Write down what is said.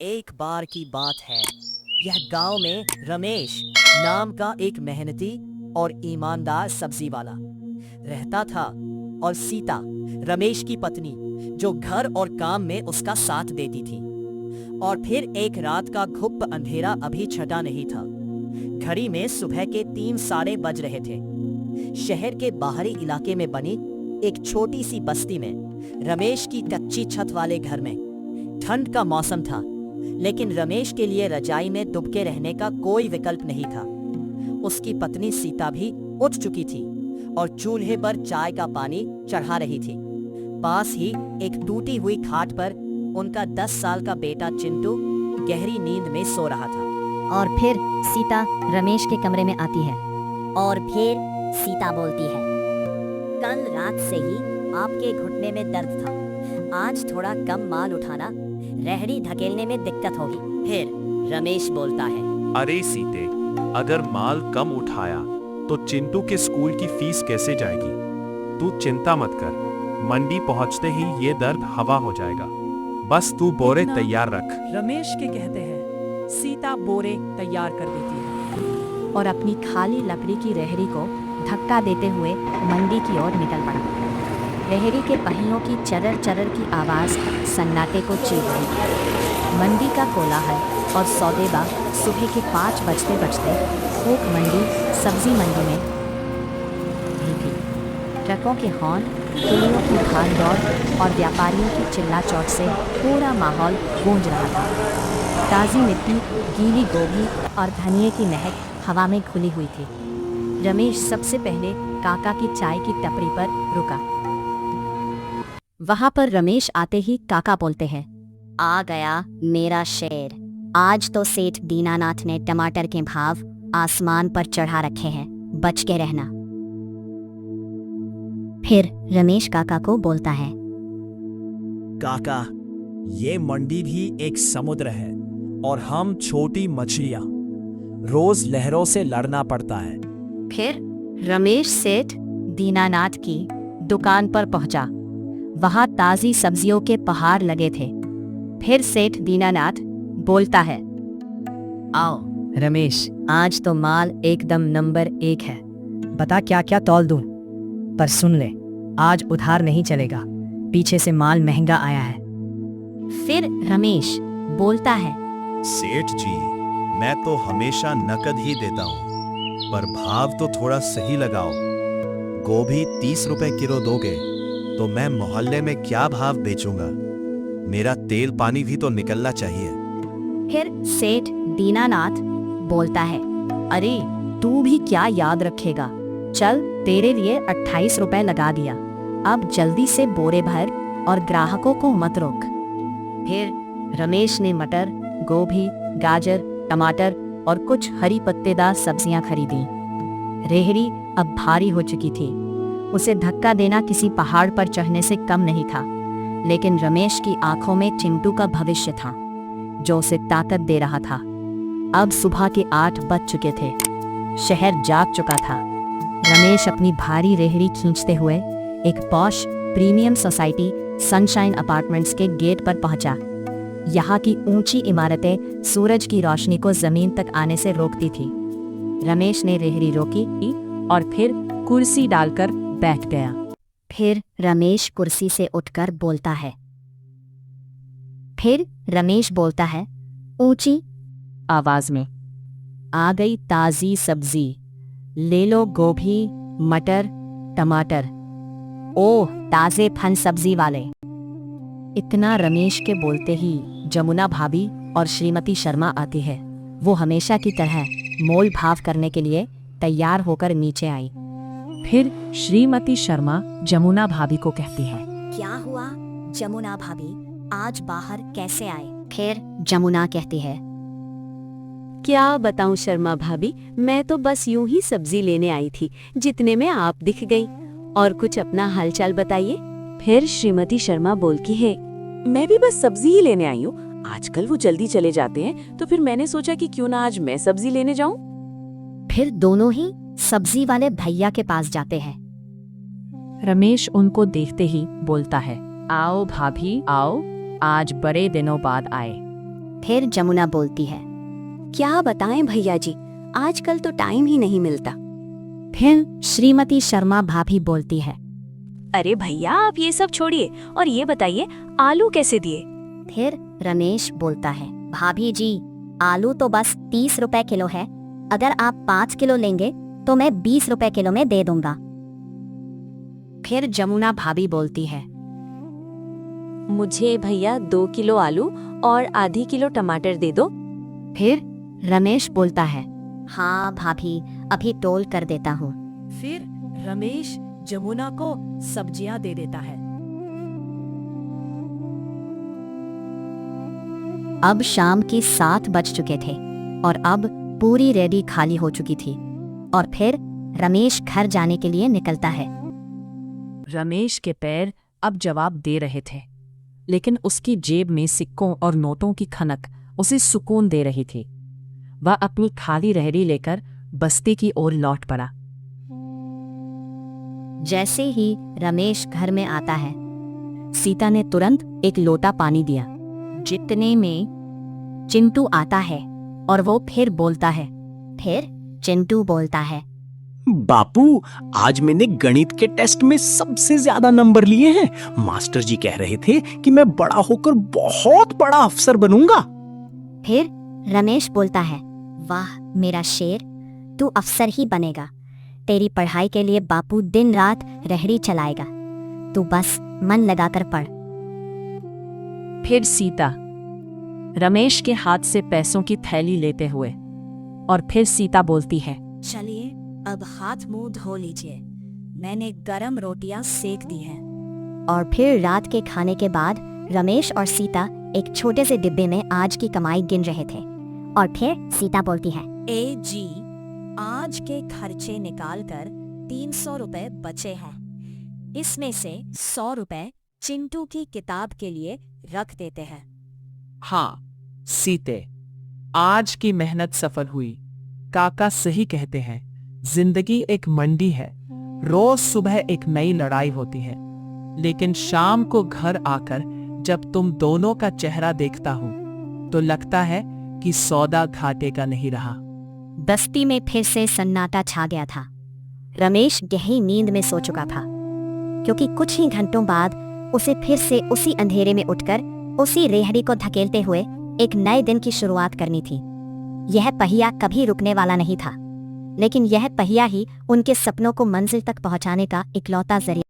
एक बार की बात है। यह गांव में रमेश नाम का एक मेहनती और ईमानदार सब्जी वाला रहता था और सीता रमेश की पत्नी जो घर और काम में उसका साथ देती थी। और फिर एक रात का घुप अंधेरा अभी छटा नहीं था। घड़ी में सुबह के 3 साढ़े बज रहे थे। शहर के बाहरी इलाके में बनी एक छोटी सी बस्ती में रमेश की कच्ची छत वाले घर में ठंड का मौसम था, लेकिन रमेश के लिए रजाई में दुबके रहने का कोई विकल्प नहीं था। उसकी पत्नी सीता भी उठ चुकी थी और चूल्हे पर चाय का पानी चढ़ा रही थी। पास ही एक टूटी हुई खाट पर उनका 10 साल का बेटा चिंटू गहरी नींद में सो रहा था। और फिर सीता रमेश के कमरे में आती है। और फिर सीता बोलती है, कल रात से ही आपके घुटने में दर्द था। आज थोड़ा कम माल उठाना, रेहड़ी धकेलने में दिक्कत होगी। फिर रमेश बोलता है, अरे सीते, अगर माल कम उठाया तो चिंटू के स्कूल की फीस कैसे जाएगी? तू चिंता मत कर, मंडी पहुंचते ही ये दर्द हवा हो जाएगा। बस तू बोरे तैयार रख। रमेश के कहते हैं सीता बोरे तैयार कर देती है और अपनी खाली लकड़ी की रेहड़ी को धक्का देते हुए मंडी की ओर निकल पड़ा। रेहड़ी के पहियों की चरर चरर की आवाज सन्नाटे को चीर रही थी। मंडी का कोलाहल और सौदेबा सुबह के 5 बजते बजते थोक मंडी, सब्जी मंडी में भी थी। ट्रकों के हॉर्न, कुलियों की भाग दौड़ और व्यापारियों की चिल्ला चौट से पूरा माहौल गूंज रहा था। ताज़ी मिट्टी, गीली गोभी और धनिये की महक हवा में घुली हुई थी। रमेश सबसे पहले काका की चाय की टपरी पर रुका। वहां पर रमेश आते ही काका बोलते हैं, आ गया मेरा शेर। आज तो सेठ दीनानाथ ने टमाटर के भाव आसमान पर चढ़ा रखे हैं, बच के रहना। फिर रमेश काका को बोलता है, काका, ये मंडी भी एक समुद्र है और हम छोटी मछलियां, रोज लहरों से लड़ना पड़ता है। फिर रमेश सेठ दीनानाथ की दुकान पर पहुंचा। वहां ताजी सब्जियों के पहाड़ लगे थे। फिर सेठ दीनानाथ बोलता है, आओ रमेश, आज तो माल एकदम नंबर 1 है। बता क्या क्या तौल दूं? पर सुन ले, आज उधार नहीं चलेगा, पीछे से माल महंगा आया है। फिर रमेश बोलता है, सेठ जी, मैं तो हमेशा नकद ही देता हूँ, पर भाव तो थोड़ा सही लगाओ। गोभी 30 रुपए किलो दोगे तो मैं मोहल्ले में क्या भाव बेचूंगा? मेरा तेल पानी भी तो निकलना चाहिए। फिर सेठ दीनानाथ बोलता है, अरे तू भी क्या याद रखेगा, चल तेरे लिए 28 रुपए लगा दिया। अब जल्दी से बोरे भर और ग्राहकों को मत रोक। फिर रमेश ने मटर, गोभी, गाजर, टमाटर और कुछ हरी पत्तेदार सब्जियां खरीदी। रेहड़ी अब भारी हो चुकी थी। उसे धक्का देना किसी पहाड़ पर चढ़ने से कम नहीं था। लेकिन रमेश की आंखों में चिंटू का भविष्य था, जो उसे ताकत दे रहा था। अब सुबह के 8 बज चुके थे। शहर जाग चुका था। रमेश अपनी भारी रेहड़ी खींचते हुए एक posh premium society sunshine apartments के गेट पर पहुंचा। यहाँ की ऊंची इमारतें सूरज की रोशनी को जमीन तक आने से रोकती थी। रमेश ने रेहड़ी रोकी और फिर कुर्सी डालकर बैठ गया। फिर रमेश कुर्सी से उठकर बोलता है, फिर रमेश बोलता है ऊंची आवाज में, आ गई ताजी सब्जी, ले लो गोभी, मटर, टमाटर। ओह ताजे फन सब्जी वाले। इतना रमेश के बोलते ही जमुना भाभी और श्रीमती शर्मा आती है। वो हमेशा की तरह मोल भाव करने के लिए तैयार होकर नीचे आई। फिर श्रीमती शर्मा जमुना भाभी को कहती है, क्या हुआ जमुना भाभी, आज बाहर कैसे आए? फिर जमुना कहती है, क्या बताऊं शर्मा भाभी, मैं तो बस यूं ही सब्जी लेने आई थी, जितने में आप दिख गई। और कुछ अपना हालचाल बताइए। फिर श्रीमती शर्मा बोलती है, मैं भी बस सब्जी ही लेने आई हूँ। आजकल वो जल्दी चले जाते हैं, तो फिर मैंने सोचा कि क्यों ना आज मैं सब्जी लेने जाऊं। फिर दोनों ही सब्जी वाले भैया के पास जाते हैं। रमेश उनको देखते ही बोलता है, आओ भाभी आओ, आज बड़े दिनों बाद आए। फिर जमुना बोलती है, क्या बताएं भैया जी, आजकल तो टाइम ही नहीं मिलता। फिर श्रीमती शर्मा भाभी बोलती है, अरे भैया आप ये सब छोड़िए और ये बताइए आलू कैसे दिए? फिर रमेश बोलता है, भाभी जी आलू तो बस 30 रुपए किलो है, अगर आप 5 किलो लेंगे तो मैं 20 रुपए किलो में दे दूंगा। फिर जमुना भाभी बोलती है, मुझे भैया 2 किलो आलू और आधी किलो टमाटर दे दो। फिर रमेश बोलता है, हाँ भाभी अभी तोल कर देता हूँ। फिर रमेश जमुना को सब्जियां दे देता है। अब शाम के 7 बज चुके थे और अब पूरी रेडी खाली हो चुकी थी और फिर रमेश घर जाने के लिए निकलता है। रमेश के पैर अब जवाब दे रहे थे, लेकिन उसकी जेब में सिक्कों और नोटों की खनक उसे सुकून दे रही थी। वह अपनी खाली रेहड़ी लेकर बस्ती की ओर लौट पड़ा। जैसे ही रमेश घर में आता है, सीता ने तुरंत एक लोटा पानी दिया। जितने में चिंटू आता है और वो फिर बोलता है, फिर चिंटू बोलता है, बापू, आज मैंने गणित के टेस्ट में सबसे ज्यादा नंबर लिए हैं। मास्टर जी कह रहे थे कि मैं बड़ा होकर बहुत बड़ा अफसर बनूंगा। फिर रमेश बोलता है, वाह मेरा शेर, तू अफसर ही बनेगा। तेरी पढ़ाई के लिए बापू दिन रात रेहड़ी चलाएगा, तू बस मन लगाकर पढ़। फिर सीता रमेश के हाथ से पैसों की थैली लेते हुए और फिर सीता बोलती है, चलिए अब हाथ मुंह धो लीजिए, मैंने गरम रोटियां सेक दी हैं। और फिर रात के खाने के बाद रमेश और सीता एक छोटे से डिब्बे में आज की कमाई गिन रहे थे। और फिर सीता बोलती है, ए जी, आज के खर्चे निकालकर 300 रुपए बचे हैं, इसमें से 100 रुपए चिंटू की किताब के लिए रख देते हैं। हाँ सीते, आज की मेहनत सफल हुई। काका सही कहते हैं, जिंदगी एक मंडी है, रोज सुबह एक नई लड़ाई होती है, लेकिन शाम को घर आकर जब तुम दोनों का चेहरा देखता हूं तो लगता है कि सौदा घाटे का नहीं रहा। बस्ती में फिर से सन्नाटा छा गया था। रमेश गहरी नींद में सो चुका था, क्योंकि कुछ ही घंटों बाद उसे फिर से उसी अंधेरे में उठकर उसी रेहड़ी को धकेलते हुए एक नए दिन की शुरुआत करनी थी। यह पहिया कभी रुकने वाला नहीं था, लेकिन यह पहिया ही उनके सपनों को मंजिल तक पहुंचाने का इकलौता जरिया